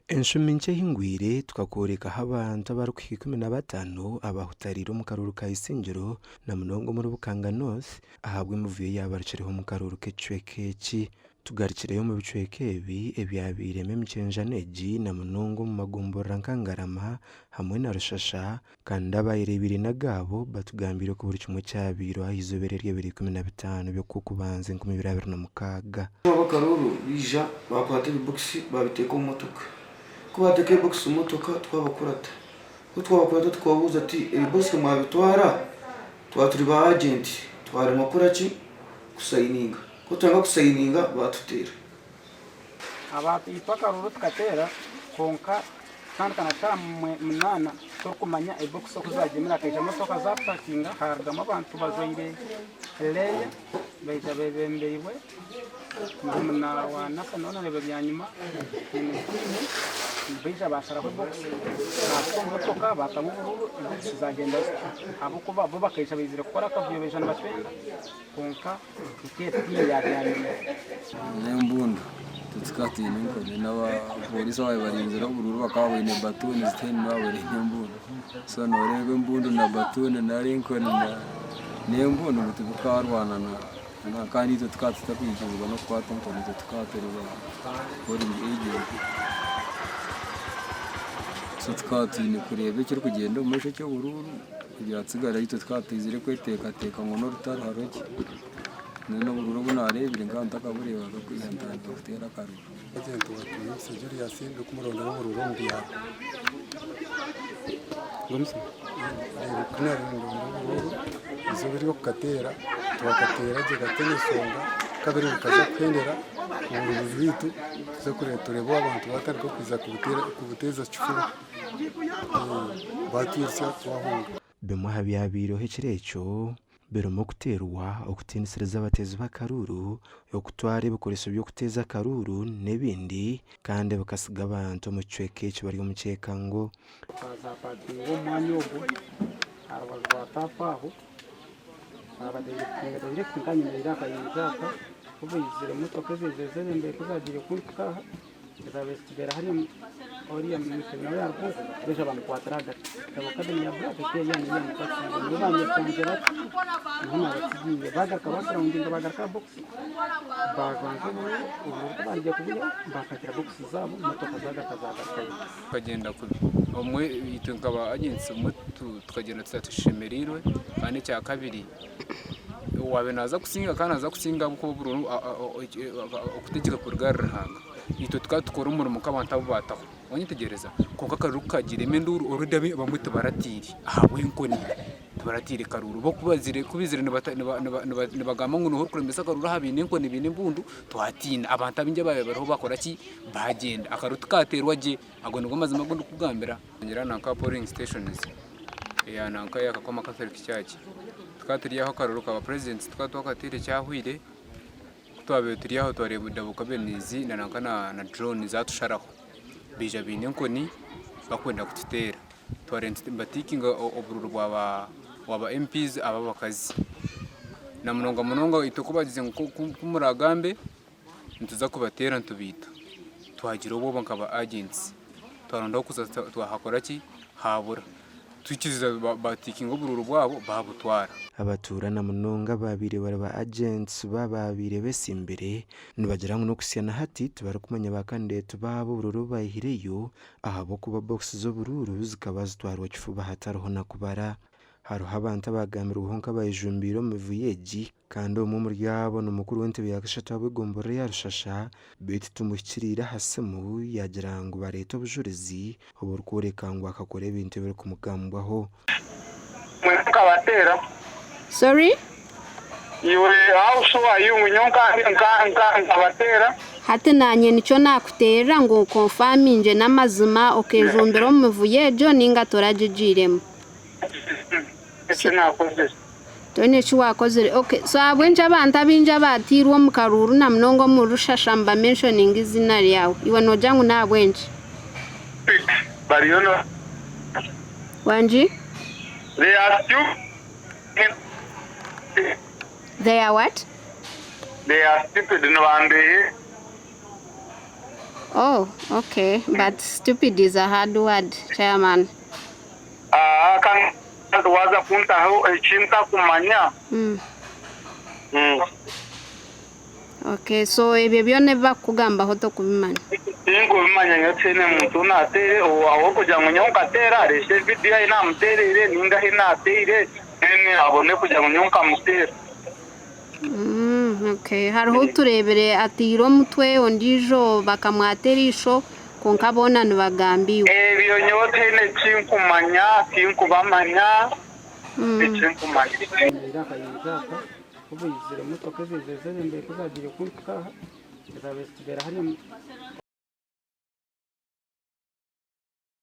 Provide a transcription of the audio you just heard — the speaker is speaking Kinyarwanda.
Enshumi nche hingwire tukakoreka abantu abarukwika 15 abahutarira mu karuru ka Isingiro na munongo muri Bukanga North ahabwe muvuye yabarukiriho mu karuru k'Ecwekeki tugarikireyo mu bicweke ebi ebyabireme mcenjaneji na munongo mu magombora nkangarama hamwe na Rushasha kandi abayirebire nagabo batugambire ko buri kimwe cyabiro ahizobererye 2015 byo kukubanze 2026 abakaruru bija bakwata box babiteka mu motoka kubateka box mu motoka twabakurata twababuza ati box mwabitwara twaturi ba agent twari makuru ki kusayininga kutanga kusayininga batutera abatu ipakaruru tukatera konka kandi kanata munana to kumanya box kuzagemera kaje motoka za parkinga haragama abantu bazoire leya baita bebembeiwe muna wana kanona lebe byanyuma bija basara ko box na motoka batamuburu zagenda abo kuba bo bakayisha bizira gukora kavuyo bejana batwenda konka ikete ya byanyuma nembunda tutsikati ninko n'aba polisi bawe barinzira ubururu bakabone batoni ziteni babere nembunda so norebe mbundu na batoni na Lincoln na nembunda mutukarwana na kandi tutkati takwinjirwa no kwata mponi tutkaterwa bori ege tutkati ni kurebe cyo kugenda umushe cyo bururu kugira tsigara yito twatizire kweteka teka ngo no rutara haroki neno bururu bunarebire nganda kabureba gakwihantana dogitera karu agento watumise Julius ndo kumuronda n'ubururu mbiya ngomse kana ndo izobiri okatera twakatera je gatene songa kabiri kaza kwendera ubururu bitu zo kureture bo abantu batari ko kwiza kubuteza cyufura batirsa twahunga bemwe habyabiro hekirecho beromo kuterwa okutinisiriza abatezi bakaruru okutwara ibikoresho byo kuteza karuru nebindi kandi bakasiga abantu mu Ecwekeki bari mu cyekango kaza patingo manyogo arabazwatapaho abadege kunganya iraka yinjaka ubizire motoka zezeze mbere kuzagira kuntukaha zabestibera hari oriya mutuna yarwo beje bamkwataraga abakadeni ya brate ke yani mukatsi n'abanye kongera nona batsiye bagakabasira undinga bagaraka box baganze ubu barije kubiya bakatira box zabo motoka zagakazaga kagenda kubi omwe yitunkaba agensi mutu tukagenda tutashemerirwe kandi cya kabiri wabe naza kusinga kandi aza kusinga kuko bururu okutegeka kurgarra hanga ito tukatukora umurimo k'abantu abo bataho wanyitegereza konka karuru kagireme nduru orudabe bamwita baratiri ahawe nkoni baratiri karuru bo kubizire nibagamba ngo nuho kuremesa karuru habine nkoni bine mbundu twatina abantu abinje babe bariho bakora ki bagenda akaru tukaterwa je ago ngo mazima ngo kugambira ngira nanka polling stations ya nanka yakakoma Catholic Church tukatiriyaho karuru ka president tukatwakatire cyahwire twabe turiyaho twareba dabuka benizi na nankana na drone zatusharaho bija bine nkoni bakwenda kutitera twarente batikinga obururu waba MPs aba bakazi na munonga itokubagize kumuragambe ntuza kubatera ntubita twagira ubo bankaba agents twaronda kuza twahakora ki habura tukiza batikinga obururu bwabo babutwara abatura na munonga babire baraba agents bababire besimbere nibagira ngo no kusiana hati tubara kumanya bakandete babo bururu bahireyo ahabo kuba box zo bururu zikaba zitwarwa kifuba hataroho na kubara haruho abantu abagambira ubuhonka bayijumbiro mu Vuyeji kandi mu muryabo no mukuru w'entebe yakashatu abigombora ya Rushasha beti tumushyirira hasemu yagira ngo bareta ubujurizi uburkureka ngo akakora ibintu biri kumugambwaho mweka batera. Sorry? Iwe also ayumunyonka nka batera. Hati nanye nico nakutera ngo confirminge n'amazima okejumbiro mu Vuyejo ninga torajijiremo. Ese nakoze. Tone chiwakoze. Okay, so abwenje abantu abinja batirwa mu karuru na mnongo mu Rushasha mba mentioning izina lyawe. Iwe nojangu na abwenje. Bariono. Wanji? They asked you. They are what? They are stupid no one day. Oh, okay. But stupid is a hard word, Chairman. Kan waza kuntaho ikinta kumanya. Okay, so ebyo byone bakugambaho tokubimanya. Ingo bimanya nyatsene muntu natere aho kujya ngo nyonka tera reshe video ina muterere ninga hina tere ene abone kujya ngo nyonka mutera. Okay, hariho turebere atiro mutwe ondijo bakamwaterisho konkabona nibagambiwe. Ebyo nyote ne kinkumanya kinkubamanya. Kinkumanya. Iraka ubu yizire motoka zizere imbere kuzagira kuri kaha zizabera hano